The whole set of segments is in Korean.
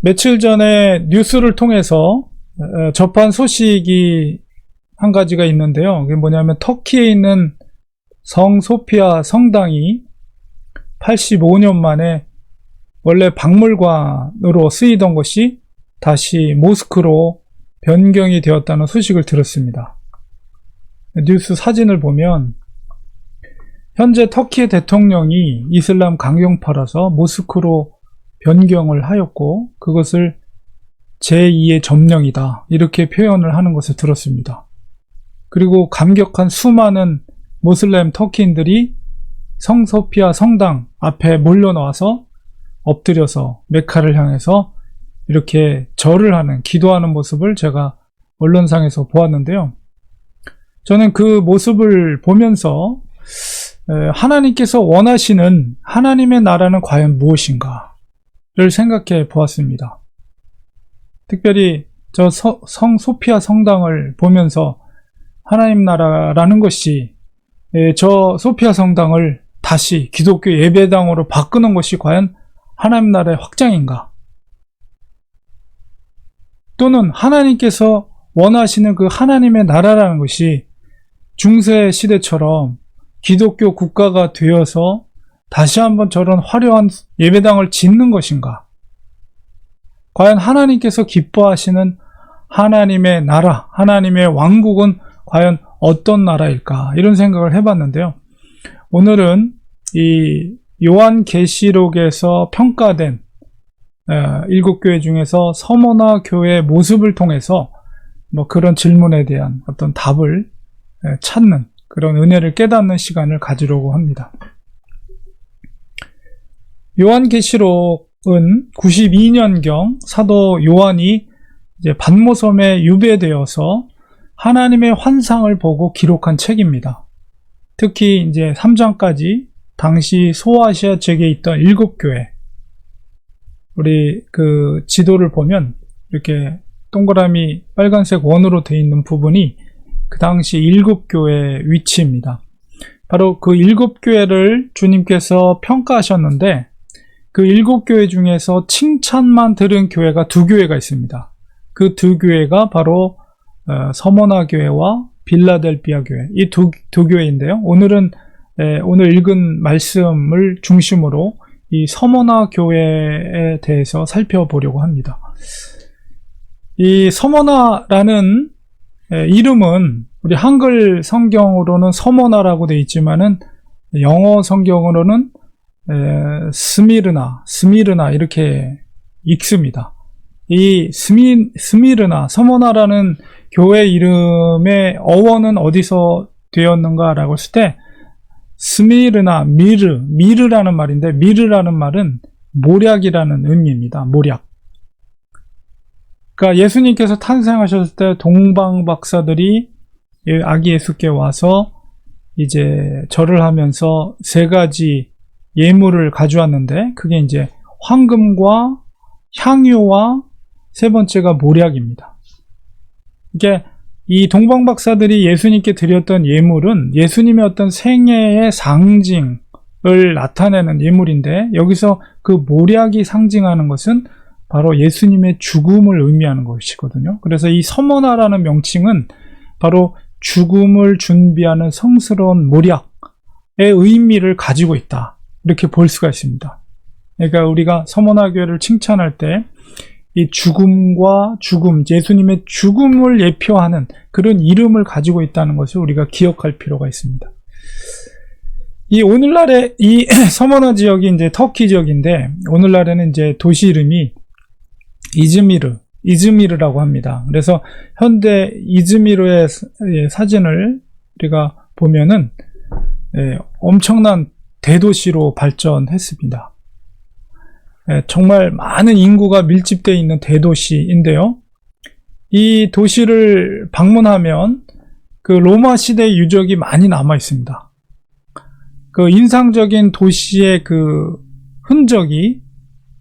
며칠 전에 뉴스를 통해서 접한 소식이 한 가지가 있는데요. 그게 뭐냐면 터키에 있는 성 소피아 성당이 85년 만에 원래 박물관으로 쓰이던 것이 다시 모스크로 변경이 되었다는 소식을 들었습니다. 뉴스 사진을 보면 현재 터키의 대통령이 이슬람 강경파라서 모스크로 변경을 하였고 그것을 제2의 점령이다 이렇게 표현을 하는 것을 들었습니다. 그리고 감격한 수많은 모슬렘 터키인들이 성소피아 성당 앞에 몰려나와서 엎드려서 메카를 향해서 이렇게 절을 하는, 기도하는 모습을 제가 언론상에서 보았는데요. 저는 그 모습을 보면서 하나님께서 원하시는 하나님의 나라는 과연 무엇인가를 생각해 보았습니다. 특별히 저 성 소피아 성당을 보면서 하나님 나라라는 것이 저 소피아 성당을 다시 기독교 예배당으로 바꾸는 것이 과연 하나님 나라의 확장인가? 또는 하나님께서 원하시는 그 하나님의 나라라는 것이 중세 시대처럼 기독교 국가가 되어서 다시 한번 저런 화려한 예배당을 짓는 것인가? 과연 하나님께서 기뻐하시는 하나님의 나라, 하나님의 왕국은 과연 어떤 나라일까? 이런 생각을 해봤는데요. 오늘은 이 요한계시록에서 평가된 7교회 중에서 서머나 교회의 모습을 통해서 그런 질문에 대한 어떤 답을 찾는 그런 은혜를 깨닫는 시간을 가지려고 합니다. 요한계시록은 92년경 사도 요한이 이제 patmos섬에 유배되어서 하나님의 환상을 보고 기록한 책입니다. 특히 이제 3장까지 당시 소아시아 지역에 있던 7교회, 우리 그 지도를 보면 이렇게 동그라미 빨간색 원으로 되어 있는 부분이 그 당시 7교회의 위치입니다. 바로 그 7교회를 주님께서 평가하셨는데 그 7교회 중에서 칭찬만 들은 교회가 2교회가 있습니다. 그 2교회가 바로 서머나 교회와 빌라델비아 교회, 이 두 교회인데요. 오늘 읽은 말씀을 중심으로 이 서머나 교회에 대해서 살펴보려고 합니다. 이 서머나라는 이름은 우리 한글 성경으로는 서머나라고 되어 있지만은 영어 성경으로는 스미르나 이렇게 읽습니다. 이 스미르나, 서머나라는 교회 이름의 어원은 어디서 되었는가라고 했을 때 스미르나, 미르라는 말인데 미르라는 말은 모략이라는 의미입니다. 모략. 그러니까 예수님께서 탄생하셨을 때 동방 박사들이 아기 예수께 와서 이제 절을 하면서 3가지 예물을 가져왔는데 그게 이제 황금과 향유와 3번째가 모략입니다. 이게 이 동방 박사들이 예수님께 드렸던 예물은 예수님의 어떤 생애의 상징을 나타내는 예물인데 여기서 그 모략이 상징하는 것은 바로 예수님의 죽음을 의미하는 것이거든요. 그래서 이 서머나라는 명칭은 바로 죽음을 준비하는 성스러운 모략의 의미를 가지고 있다. 이렇게 볼 수가 있습니다. 그러니까 우리가 서머나 교회를 칭찬할 때 이 죽음과 죽음, 예수님의 죽음을 예표하는 그런 이름을 가지고 있다는 것을 우리가 기억할 필요가 있습니다. 이 오늘날의 이 서머나 지역이 이제 터키 지역인데 오늘날에는 이제 도시 이름이 이즈미르라고 합니다. 그래서 현대 이즈미르의 사진을 우리가 보면은 엄청난 대도시로 발전했습니다. 정말 많은 인구가 밀집되어 있는 대도시인데요. 이 도시를 방문하면 그 로마 시대의 유적이 많이 남아 있습니다. 그 인상적인 도시의 그 흔적이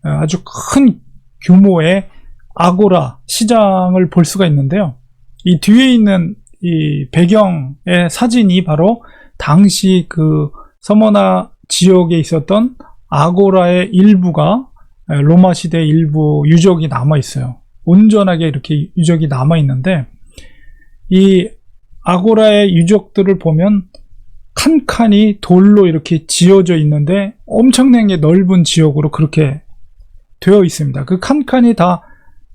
아주 큰 규모의 아고라 시장을 볼 수가 있는데요. 이 뒤에 있는 이 배경의 사진이 바로 당시 그 서머나 지역에 있었던 아고라의 일부가 로마 시대 일부 유적이 남아 있어요. 온전하게 이렇게 유적이 남아 있는데, 이 아고라의 유적들을 보면 칸칸이 돌로 이렇게 지어져 있는데 엄청나게 넓은 지역으로 그렇게 되어 있습니다. 그 칸칸이 다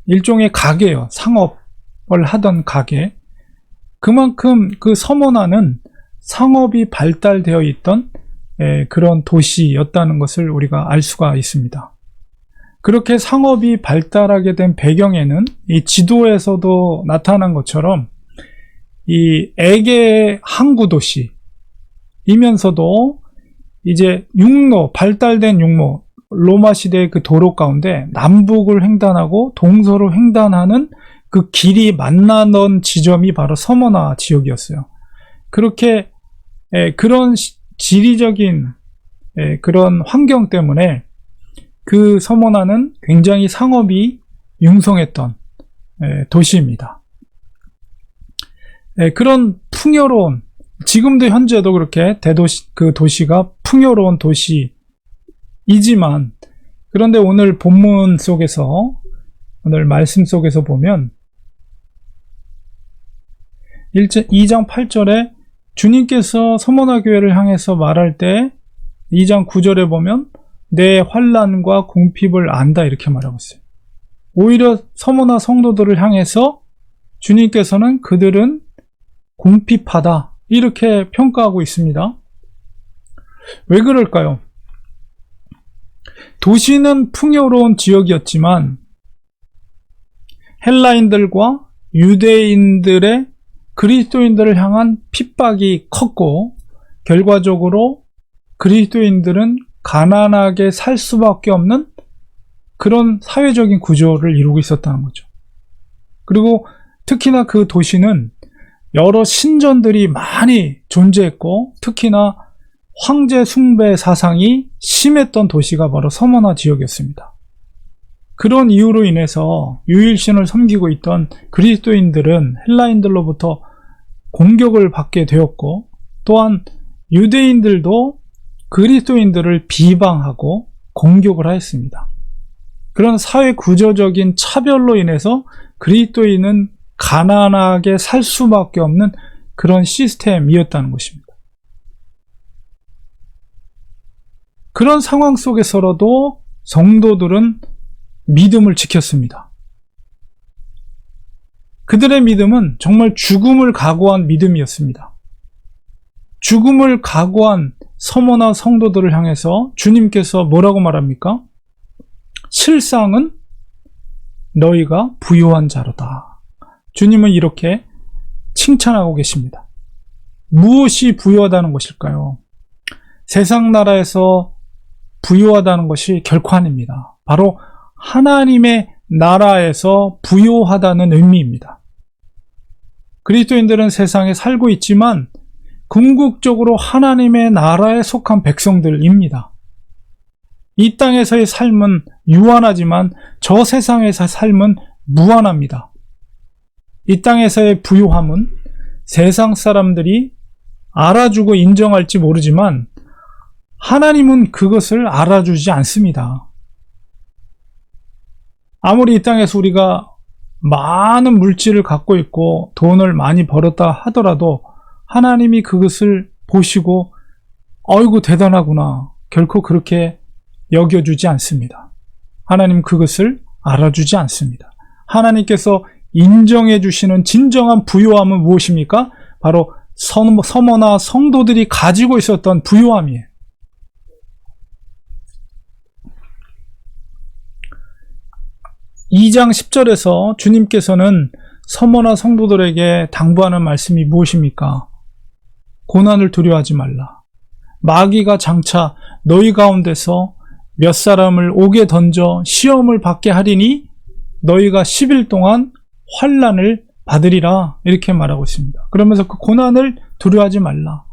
일종의 가게예요. 상업을 하던 가게. 그만큼 그 서머나는 상업이 발달되어 있던 그런 도시였다는 것을 우리가 알 수가 있습니다. 그렇게 상업이 발달하게 된 배경에는 이 지도에서도 나타난 것처럼 이 에게 항구 도시이면서도 이제 육로, 발달된 육로, 로마 시대의 그 도로 가운데 남북을 횡단하고 동서로 횡단하는 그 길이 만나던 지점이 바로 서머나 지역이었어요. 그렇게 그런 지리적인 그런 환경 때문에 그 서머나는 굉장히 상업이 융성했던 도시입니다. 그런 풍요로운, 지금도 현재도 그렇게 그 도시가 풍요로운 도시이지만, 그런데 오늘 본문 속에서, 오늘 말씀 속에서 보면 2장 8절에 주님께서 서머나 교회를 향해서 말할 때 2장 9절에 보면 내 환난과 궁핍을 안다 이렇게 말하고 있어요. 오히려 서머나 성도들을 향해서 주님께서는 그들은 궁핍하다 이렇게 평가하고 있습니다. 왜 그럴까요? 도시는 풍요로운 지역이었지만 헬라인들과 유대인들의 그리스도인들을 향한 핍박이 컸고, 결과적으로 그리스도인들은 가난하게 살 수밖에 없는 그런 사회적인 구조를 이루고 있었다는 거죠. 그리고 특히나 그 도시는 여러 신전들이 많이 존재했고, 특히나 황제 숭배 사상이 심했던 도시가 바로 서머나 지역이었습니다. 그런 이유로 인해서 유일신을 섬기고 있던 그리스도인들은 헬라인들로부터 공격을 받게 되었고, 또한 유대인들도 그리스도인들을 비방하고 공격을 하였습니다. 그런 사회 구조적인 차별로 인해서 그리스도인은 가난하게 살 수밖에 없는 그런 시스템이었다는 것입니다. 그런 상황 속에서라도 성도들은 믿음을 지켰습니다. 그들의 믿음은 정말 죽음을 각오한 믿음이었습니다. 죽음을 각오한 서머나 성도들을 향해서 주님께서 뭐라고 말합니까? 실상은 너희가 부유한 자로다. 주님은 이렇게 칭찬하고 계십니다. 무엇이 부유하다는 것일까요? 세상 나라에서 부유하다는 것이 결코 아닙니다. 바로 하나님의 나라에서 부유하다는 의미입니다. 그리스도인들은 세상에 살고 있지만 궁극적으로 하나님의 나라에 속한 백성들입니다. 이 땅에서의 삶은 유한하지만 저 세상에서의 삶은 무한합니다. 이 땅에서의 부유함은 세상 사람들이 알아주고 인정할지 모르지만 하나님은 그것을 알아주지 않습니다. 아무리 이 땅에서 우리가 많은 물질을 갖고 있고 돈을 많이 벌었다 하더라도 하나님이 그것을 보시고 어이구 대단하구나 결코 그렇게 여겨주지 않습니다. 하나님 그것을 알아주지 않습니다. 하나님께서 인정해 주시는 진정한 부유함은 무엇입니까? 바로 서머나 성도들이 가지고 있었던 부유함이에요. (2장 10절에서) 주님께서는 서머나 성도들에게 당부하는 말씀이 무엇입니까? 고난을 두려워하지 말라. 마귀가 장차 너희 가운데서 몇 사람을 옥에 던져 시험을 받게 하리니 너희가 10일 동안 환난을 받으리라 이렇게 말하고 있습니다. 그러면서 그 고난을 두려워하지 말라.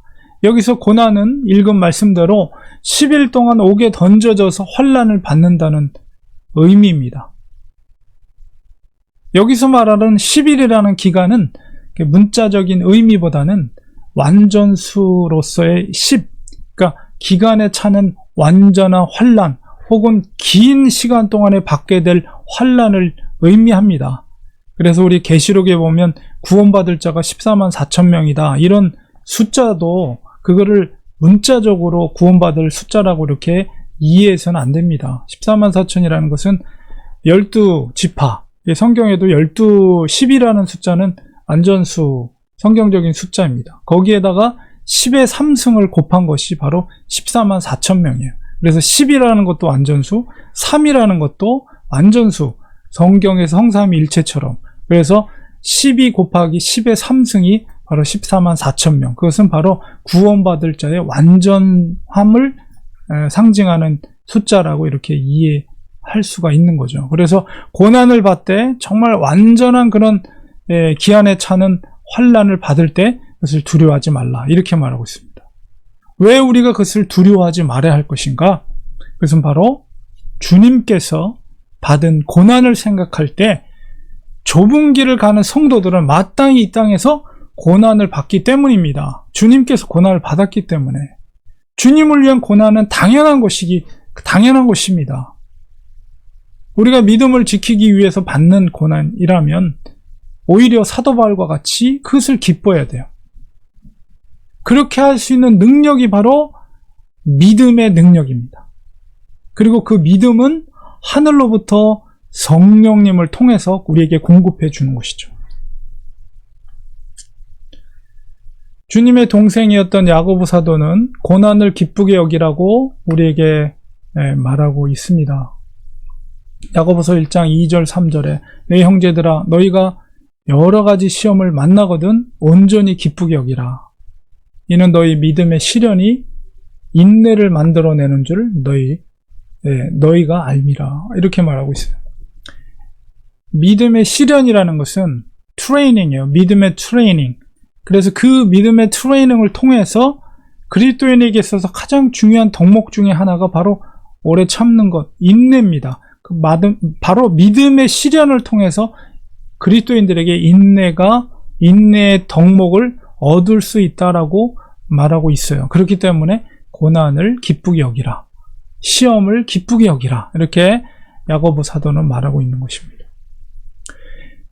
여기서 고난은 읽은 말씀대로 10일 동안 옥에 던져져서 환난을 받는다는 의미입니다. 여기서 말하는 10일이라는 기간은 문자적인 의미보다는 완전수로서의 10, 그러니까 기간에 차는 완전한 환난, 혹은 긴 시간 동안에 받게 될 환난을 의미합니다. 그래서 우리 계시록에 보면 구원받을 자가 14만 4천 명이다. 이런 숫자도 그거를 문자적으로 구원받을 숫자라고 이렇게 이해해서는 안 됩니다. 14만 4천이라는 것은 12지파, 성경에도 10이라는 숫자는 안전수, 성경적인 숫자입니다. 거기에다가 10의 3승을 곱한 것이 바로 14만 4천 명이에요. 그래서 10이라는 것도 안전수, 3이라는 것도 안전수, 성경에서 성삼위일체처럼. 그래서 12 곱하기 10의 3승이 바로 14만 4천 명. 그것은 바로 구원받을 자의 완전함을 상징하는 숫자라고 이렇게 이해할 수가 있는 거죠. 그래서 고난을 받되 정말 완전한 그런 기한에 차는 환난을 받을 때 그것을 두려워하지 말라. 이렇게 말하고 있습니다. 왜 우리가 그것을 두려워하지 말아야 할 것인가? 그것은 바로 주님께서 받은 고난을 생각할 때 좁은 길을 가는 성도들은 마땅히 이 땅에서 고난을 받기 때문입니다. 주님께서 고난을 받았기 때문에. 주님을 위한 고난은 당연한 것입니다. 우리가 믿음을 지키기 위해서 받는 고난이라면 오히려 사도 바울과 같이 그것을 기뻐해야 돼요. 그렇게 할 수 있는 능력이 바로 믿음의 능력입니다. 그리고 그 믿음은 하늘로부터 성령님을 통해서 우리에게 공급해 주는 것이죠. 주님의 동생이었던 야고보 사도는 고난을 기쁘게 여기라고 우리에게 말하고 있습니다. 야고보서 1장 2절 3절에 내 형제들아 너희가 여러 가지 시험을 만나거든 온전히 기쁘게 여기라. 이는 너희 믿음의 시련이 인내를 만들어내는 줄 너희가 알미라. 이렇게 말하고 있어요. 믿음의 시련이라는 것은 트레이닝이에요. 믿음의 트레이닝. 그래서 그 믿음의 트레이닝을 통해서 그리스도인에게 있어서 가장 중요한 덕목 중에 하나가 바로 오래 참는 것, 인내입니다. 바로 믿음의 시련을 통해서 그리스도인들에게 인내의 덕목을 얻을 수 있다라고 말하고 있어요. 그렇기 때문에 고난을 기쁘게 여기라. 시험을 기쁘게 여기라. 이렇게 야고보 사도는 말하고 있는 것입니다.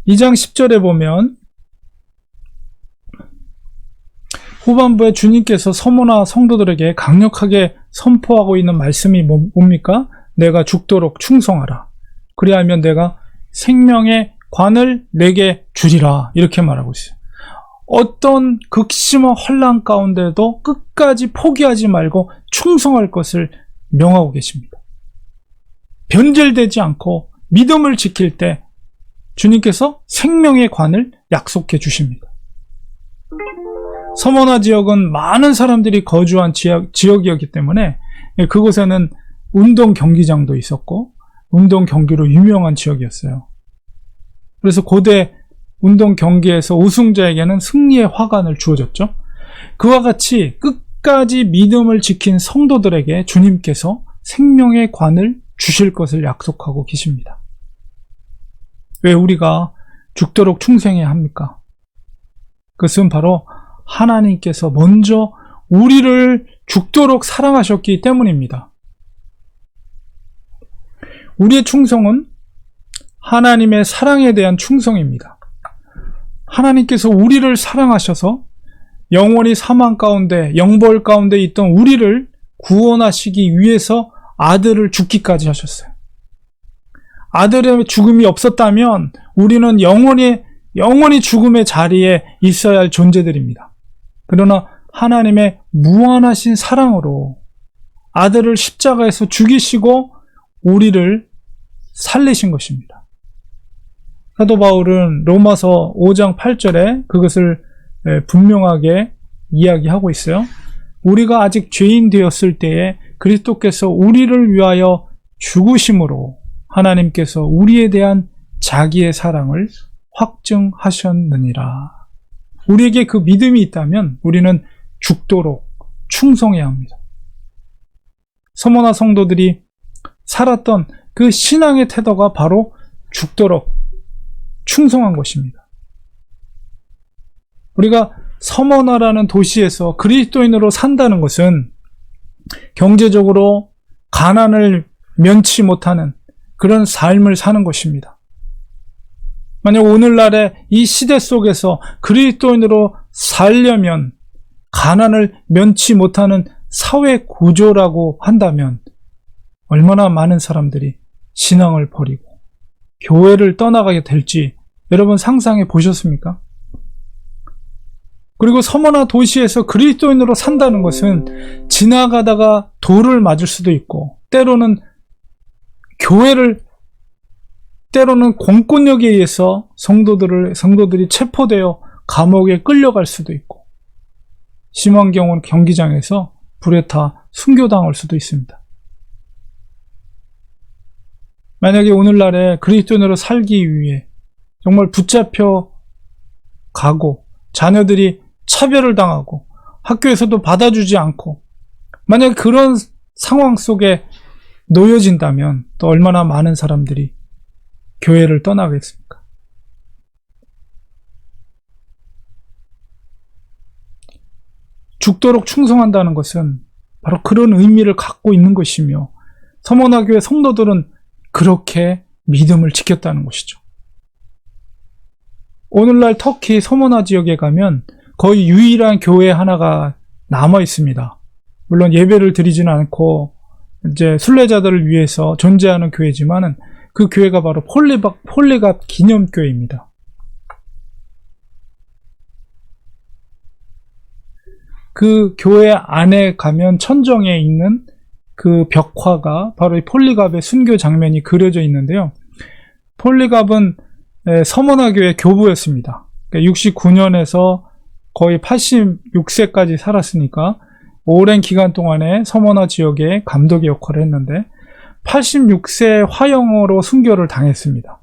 2장 10절에 보면 후반부에 주님께서 서머나 성도들에게 강력하게 선포하고 있는 말씀이 뭡니까? 내가 죽도록 충성하라. 그리하면 내가 생명의 관을 내게 주리라. 이렇게 말하고 있어요. 어떤 극심한 환난 가운데도 끝까지 포기하지 말고 충성할 것을 명하고 계십니다. 변절되지 않고 믿음을 지킬 때 주님께서 생명의 관을 약속해 주십니다. 서머나 지역은 많은 사람들이 거주한 지역이었기 때문에 그곳에는 운동 경기장도 있었고 운동 경기로 유명한 지역이었어요. 그래서 고대 운동 경기에서 우승자에게는 승리의 화관을 주어졌죠. 그와 같이 끝까지 믿음을 지킨 성도들에게 주님께서 생명의 관을 주실 것을 약속하고 계십니다. 왜 우리가 죽도록 충성해야 합니까? 그것은 바로 하나님께서 먼저 우리를 죽도록 사랑하셨기 때문입니다. 우리의 충성은 하나님의 사랑에 대한 충성입니다. 하나님께서 우리를 사랑하셔서 영원히 사망 가운데 영벌 가운데 있던 우리를 구원하시기 위해서 아들을 죽기까지 하셨어요. 아들의 죽음이 없었다면 우리는 영원히 죽음의 자리에 있어야 할 존재들입니다. 그러나 하나님의 무한하신 사랑으로 아들을 십자가에서 죽이시고 우리를 살리신 것입니다. 사도 바울은 로마서 5장 8절에 그것을 분명하게 이야기하고 있어요. 우리가 아직 죄인 되었을 때에 그리스도께서 우리를 위하여 죽으심으로 하나님께서 우리에 대한 자기의 사랑을 확증하셨느니라. 우리에게 그 믿음이 있다면 우리는 죽도록 충성해야 합니다. 서머나 성도들이 살았던 그 신앙의 태도가 바로 죽도록 충성한 것입니다. 우리가 서머나라는 도시에서 그리스도인으로 산다는 것은 경제적으로 가난을 면치 못하는 그런 삶을 사는 것입니다. 만약 오늘날의 이 시대 속에서 그리스도인으로 살려면 가난을 면치 못하는 사회 구조라고 한다면 얼마나 많은 사람들이 신앙을 버리고 교회를 떠나가게 될지 여러분 상상해 보셨습니까? 그리고 섬어나 도시에서 그리스도인으로 산다는 것은 지나가다가 돌을 맞을 수도 있고 때로는 공권력에 의해서 성도들이 체포되어 감옥에 끌려갈 수도 있고 심한 경우는 경기장에서 불에 타 순교당할 수도 있습니다. 만약에 오늘날에 그리스도인으로 살기 위해 정말 붙잡혀 가고 자녀들이 차별을 당하고 학교에서도 받아주지 않고 만약에 그런 상황 속에 놓여진다면 또 얼마나 많은 사람들이 교회를 떠나겠습니까? 죽도록 충성한다는 것은 바로 그런 의미를 갖고 있는 것이며 서머나교회 성도들은 그렇게 믿음을 지켰다는 것이죠. 오늘날 터키 서머나 지역에 가면 거의 유일한 교회 하나가 남아 있습니다. 물론 예배를 드리지는 않고 이제 순례자들을 위해서 존재하는 교회지만은 그 교회가 바로 폴리갑 기념교회입니다. 그 교회 안에 가면 천정에 있는 그 벽화가 바로 이 폴리갑의 순교 장면이 그려져 있는데요. 폴리갑은 서머나교회 교부였습니다. 69년에서 거의 86세까지 살았으니까 오랜 기간 동안에 서머나 지역의 감독의 역할을 했는데 86세 화형으로 순교를 당했습니다.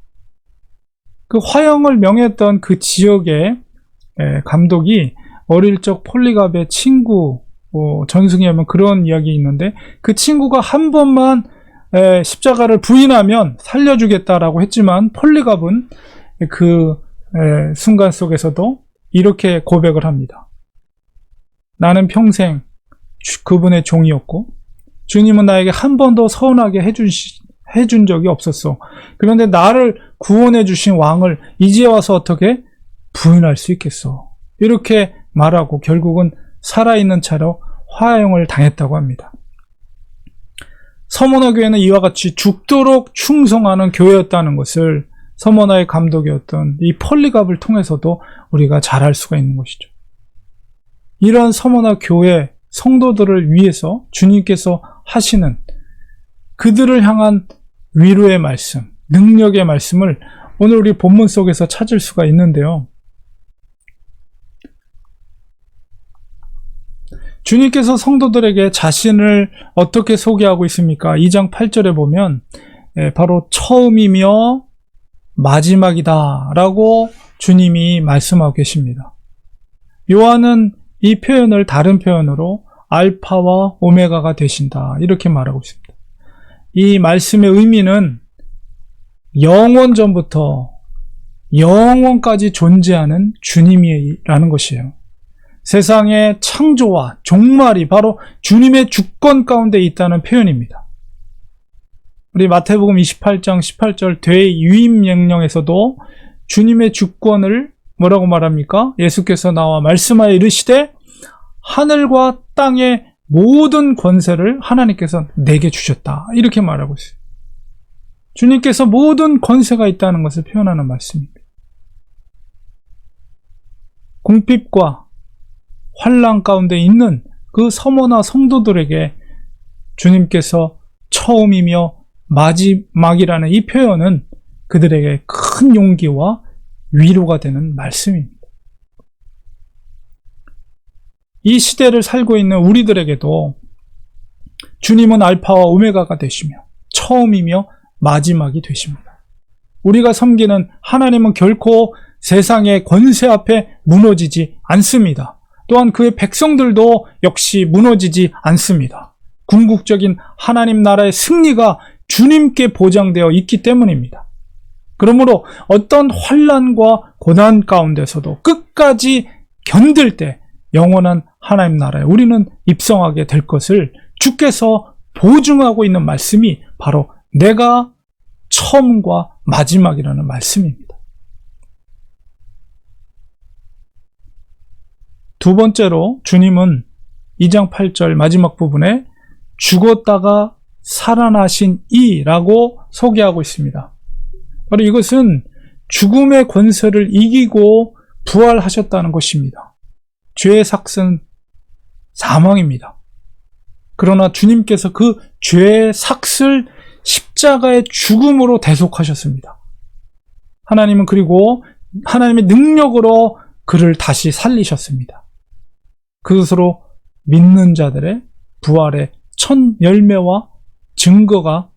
그 화형을 명했던 그 지역의 감독이 어릴 적 폴리갑의 친구, 전승에 하면 그런 이야기 있는데 그 친구가 한 번만 십자가를 부인하면 살려주겠다라고 했지만 폴리갑은 그 순간 속에서도 이렇게 고백을 합니다. 나는 평생 그분의 종이었고 주님은 나에게 한 번도 서운하게 해준 적이 없었어. 그런데 나를 구원해 주신 왕을 이제 와서 어떻게 부인할 수 있겠어. 이렇게 말하고 결국은 살아있는 차로 화형을 당했다고 합니다. 서머나 교회는 이와 같이 죽도록 충성하는 교회였다는 것을 서머나의 감독이었던 이 폴리갑을 통해서도 우리가 잘 알 수가 있는 것이죠. 이런 서머나 교회 성도들을 위해서 주님께서 하시는 그들을 향한 위로의 말씀, 능력의 말씀을 오늘 우리 본문 속에서 찾을 수가 있는데요. 주님께서 성도들에게 자신을 어떻게 소개하고 있습니까? 2장 8절에 보면 바로 처음이며 마지막이다 라고 주님이 말씀하고 계십니다. 요한은 이 표현을 다른 표현으로 알파와 오메가가 되신다 이렇게 말하고 있습니다. 이 말씀의 의미는 영원 전부터 영원까지 존재하는 주님이라는 것이에요. 세상의 창조와 종말이 바로 주님의 주권 가운데 있다는 표현입니다. 우리 마태복음 28장 18절 대유임 명령에서도 주님의 주권을 뭐라고 말합니까? 예수께서 나와 말씀하여 이르시되 하늘과 땅의 모든 권세를 하나님께서 내게 주셨다. 이렇게 말하고 있어요. 주님께서 모든 권세가 있다는 것을 표현하는 말씀입니다. 궁핍과 환난 가운데 있는 그 서머나 성도들에게 주님께서 처음이며 마지막이라는 이 표현은 그들에게 큰 용기와 위로가 되는 말씀입니다. 이 시대를 살고 있는 우리들에게도 주님은 알파와 오메가가 되시며 처음이며 마지막이 되십니다. 우리가 섬기는 하나님은 결코 세상의 권세 앞에 무너지지 않습니다. 또한 그의 백성들도 역시 무너지지 않습니다. 궁극적인 하나님 나라의 승리가 주님께 보장되어 있기 때문입니다. 그러므로 어떤 환난과 고난 가운데서도 끝까지 견딜 때 영원한 하나님 나라에 우리는 입성하게 될 것을 주께서 보증하고 있는 말씀이 바로 내가 처음과 마지막이라는 말씀입니다. 두 번째로 주님은 2장 8절 마지막 부분에 죽었다가 살아나신 이라고 소개하고 있습니다. 바로 이것은 죽음의 권세를 이기고 부활하셨다는 것입니다. 죄의 삭은 사망입니다. 그러나 주님께서 그 죄의 삭을 십자가의 죽음으로 대속하셨습니다. 하나님은 그리고 하나님의 능력으로 그를 다시 살리셨습니다. 그것으로 믿는 자들의 부활의 첫 열매와 증거가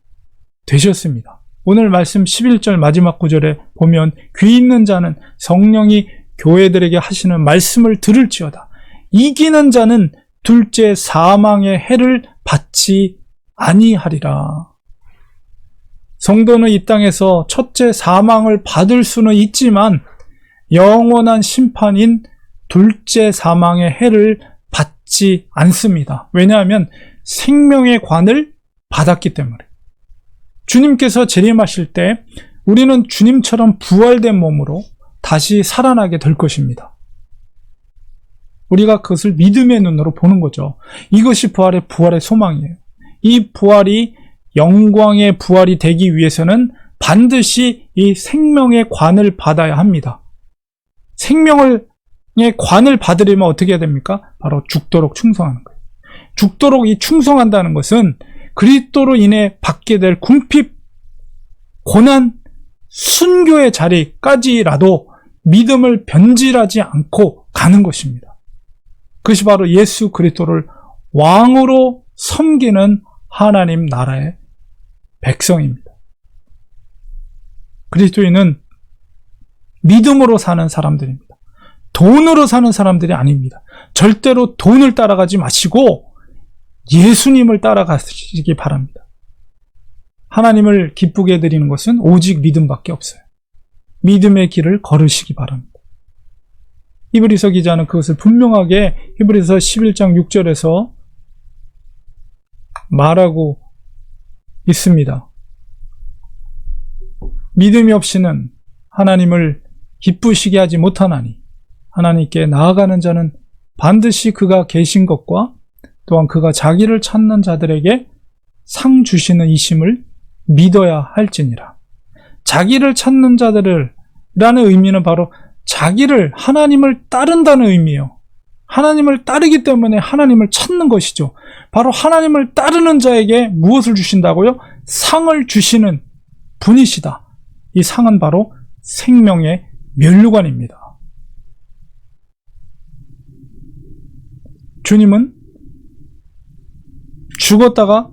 되셨습니다. 오늘 말씀 11절 마지막 구절에 보면 귀 있는 자는 성령이 교회들에게 하시는 말씀을 들을지어다. 이기는 자는 둘째 사망의 해를 받지 아니하리라. 성도는 이 땅에서 첫째 사망을 받을 수는 있지만 영원한 심판인 둘째 사망의 해를 받지 않습니다. 왜냐하면 생명의 관을 받았기 때문에. 주님께서 재림하실 때 우리는 주님처럼 부활된 몸으로 다시 살아나게 될 것입니다. 우리가 그것을 믿음의 눈으로 보는 거죠. 이것이 부활의 소망이에요. 이 부활이 영광의 부활이 되기 위해서는 반드시 이 생명의 관을 받아야 합니다. 생명의 관을 받으려면 어떻게 해야 됩니까? 바로 죽도록 충성하는 거예요. 죽도록 이 충성한다는 것은 그리스도로 인해 받게 될 궁핍, 고난, 순교의 자리까지라도 믿음을 변질하지 않고 가는 것입니다. 그것이 바로 예수 그리스도를 왕으로 섬기는 하나님 나라의 백성입니다. 그리스도인은 믿음으로 사는 사람들입니다. 돈으로 사는 사람들이 아닙니다. 절대로 돈을 따라가지 마시고 예수님을 따라가시기 바랍니다. 하나님을 기쁘게 해드리는 것은 오직 믿음밖에 없어요. 믿음의 길을 걸으시기 바랍니다. 히브리서 기자는 그것을 분명하게 히브리서 11장 6절에서 말하고 있습니다. 믿음이 없이는 하나님을 기쁘시게 하지 못하나니 하나님께 나아가는 자는 반드시 그가 계신 것과 또한 그가 자기를 찾는 자들에게 상 주시는 이심을 믿어야 할지니라. 자기를 찾는 자들을 라는 의미는 바로 자기를 하나님을 따른다는 의미예요. 하나님을 따르기 때문에 하나님을 찾는 것이죠. 바로 하나님을 따르는 자에게 무엇을 주신다고요? 상을 주시는 분이시다. 이 상은 바로 생명의 면류관입니다. 주님은 죽었다가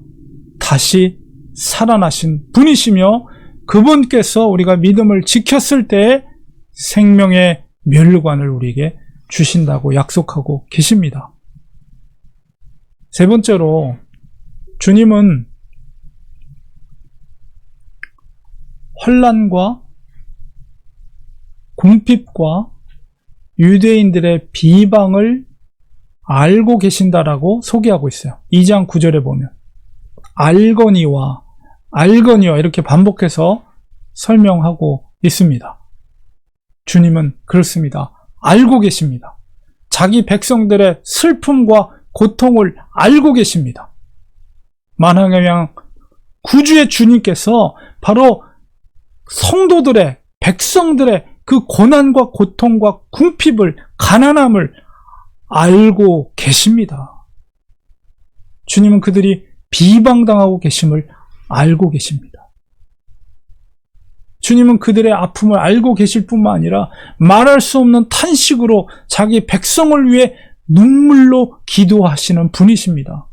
다시 살아나신 분이시며 그분께서 우리가 믿음을 지켰을 때 생명의 면류관을 우리에게 주신다고 약속하고 계십니다. 세 번째로 주님은 환난과 궁핍과 유대인들의 비방을 알고 계신다라고 소개하고 있어요. 2장 9절에 보면 알거니와 이렇게 반복해서 설명하고 있습니다. 주님은 그렇습니다. 알고 계십니다. 자기 백성들의 슬픔과 고통을 알고 계십니다. 만왕의 양 구주의 주님께서 바로 성도들의, 백성들의 그 고난과 고통과 궁핍을, 가난함을 알고 계십니다. 주님은 그들이 비방당하고 계심을 알고 계십니다. 주님은 그들의 아픔을 알고 계실 뿐만 아니라 말할 수 없는 탄식으로 자기 백성을 위해 눈물로 기도하시는 분이십니다.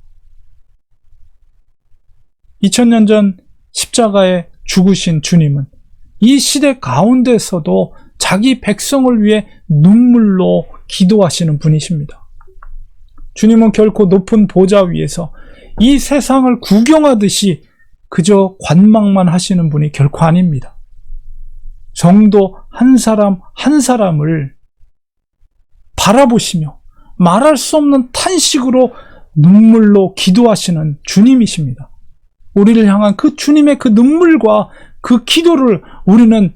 2000년 전 십자가에 죽으신 주님은 이 시대 가운데서도 자기 백성을 위해 눈물로 기도하시는 분이십니다. 주님은 결코 높은 보좌 위에서 이 세상을 구경하듯이 그저 관망만 하시는 분이 결코 아닙니다. 성도 한 사람 한 사람을 바라보시며 말할 수 없는 탄식으로 눈물로 기도하시는 주님이십니다. 우리를 향한 그 주님의 그 눈물과 그 기도를 우리는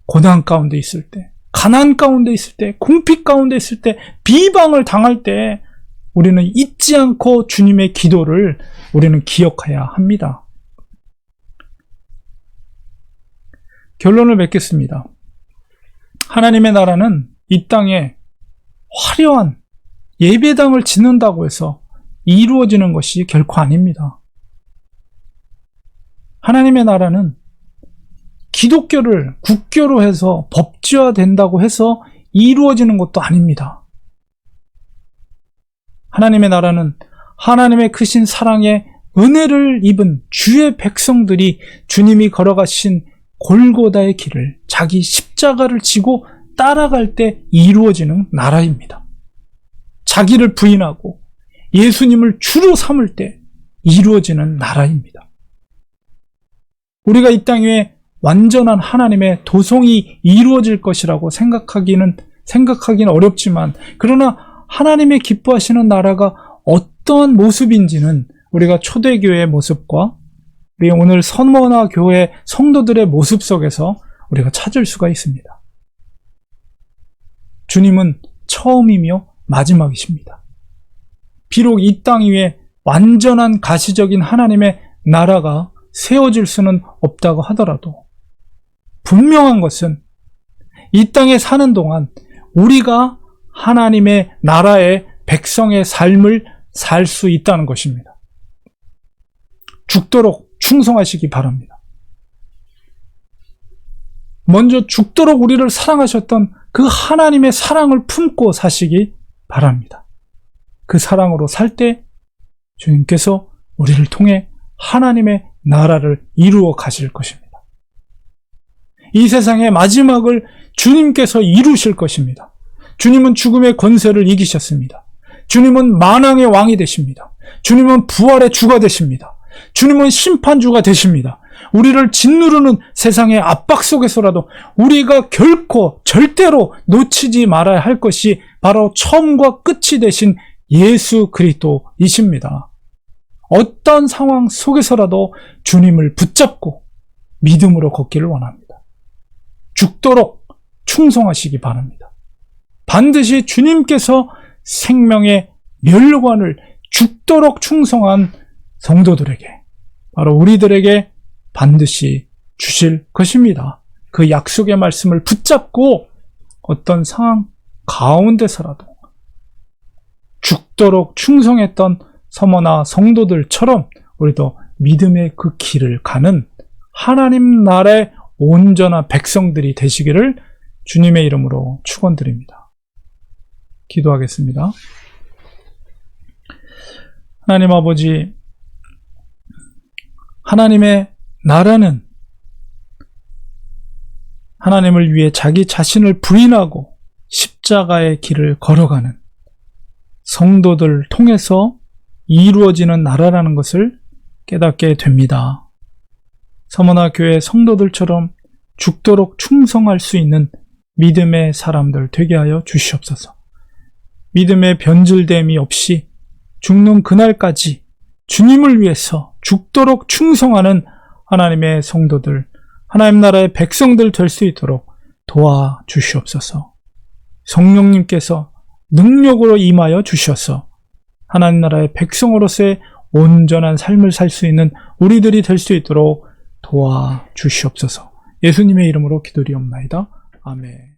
고난 가운데 있을 때, 가난 가운데 있을 때, 궁핍 가운데 있을 때, 비방을 당할 때 우리는 잊지 않고 주님의 기도를 우리는 기억해야 합니다. 결론을 맺겠습니다. 하나님의 나라는 이 땅에 화려한 예배당을 짓는다고 해서 이루어지는 것이 결코 아닙니다. 하나님의 나라는 기독교를 국교로 해서 법제화된다고 해서 이루어지는 것도 아닙니다. 하나님의 나라는 하나님의 크신 사랑의 은혜를 입은 주의 백성들이 주님이 걸어가신 골고다의 길을, 자기 십자가를 지고 따라갈 때 이루어지는 나라입니다. 자기를 부인하고 예수님을 주로 삼을 때 이루어지는 나라입니다. 우리가 이 땅 위에 완전한 하나님의 도성이 이루어질 것이라고 생각하기는 어렵지만, 그러나 하나님의 기뻐하시는 나라가 어떠한 모습인지는 우리가 초대교회의 모습과 우리 오늘 서머나 교회 성도들의 모습 속에서 우리가 찾을 수가 있습니다. 주님은 처음이며 마지막이십니다. 비록 이 땅 위에 완전한 가시적인 하나님의 나라가 세워질 수는 없다고 하더라도 분명한 것은 이 땅에 사는 동안 우리가 하나님의 나라의 백성의 삶을 살 수 있다는 것입니다. 죽도록 충성하시기 바랍니다. 먼저 죽도록 우리를 사랑하셨던 그 하나님의 사랑을 품고 사시기 바랍니다. 그 사랑으로 살 때 주님께서 우리를 통해 하나님의 나라를 이루어 가실 것입니다. 이 세상의 마지막을 주님께서 이루실 것입니다. 주님은 죽음의 권세를 이기셨습니다. 주님은 만왕의 왕이 되십니다. 주님은 부활의 주가 되십니다. 주님은 심판주가 되십니다. 우리를 짓누르는 세상의 압박 속에서라도 우리가 결코 절대로 놓치지 말아야 할 것이 바로 처음과 끝이 되신 예수 그리스도이십니다. 어떤 상황 속에서라도 주님을 붙잡고 믿음으로 걷기를 원합니다. 죽도록 충성하시기 바랍니다. 반드시 주님께서 생명의 멸관을 죽도록 충성한 성도들에게, 바로 우리들에게 반드시 주실 것입니다. 그 약속의 말씀을 붙잡고 어떤 상황 가운데서라도 죽도록 충성했던 서머나 성도들처럼 우리도 믿음의 그 길을 가는 하나님 나라의 온전한 백성들이 되시기를 주님의 이름으로 축원드립니다. 기도하겠습니다. 하나님 아버지, 하나님의 나라는 하나님을 위해 자기 자신을 부인하고 십자가의 길을 걸어가는 성도들 통해서 이루어지는 나라라는 것을 깨닫게 됩니다. 서머나 교회 성도들처럼 죽도록 충성할 수 있는 믿음의 사람들 되게 하여 주시옵소서. 믿음의 변질됨이 없이 죽는 그날까지 주님을 위해서 죽도록 충성하는 하나님의 성도들, 하나님 나라의 백성들 될 수 있도록 도와주시옵소서. 성령님께서 능력으로 임하여 주셔서 하나님 나라의 백성으로서의 온전한 삶을 살 수 있는 우리들이 될 수 있도록 도와주시옵소서. 예수님의 이름으로 기도드리옵나이다. 아멘.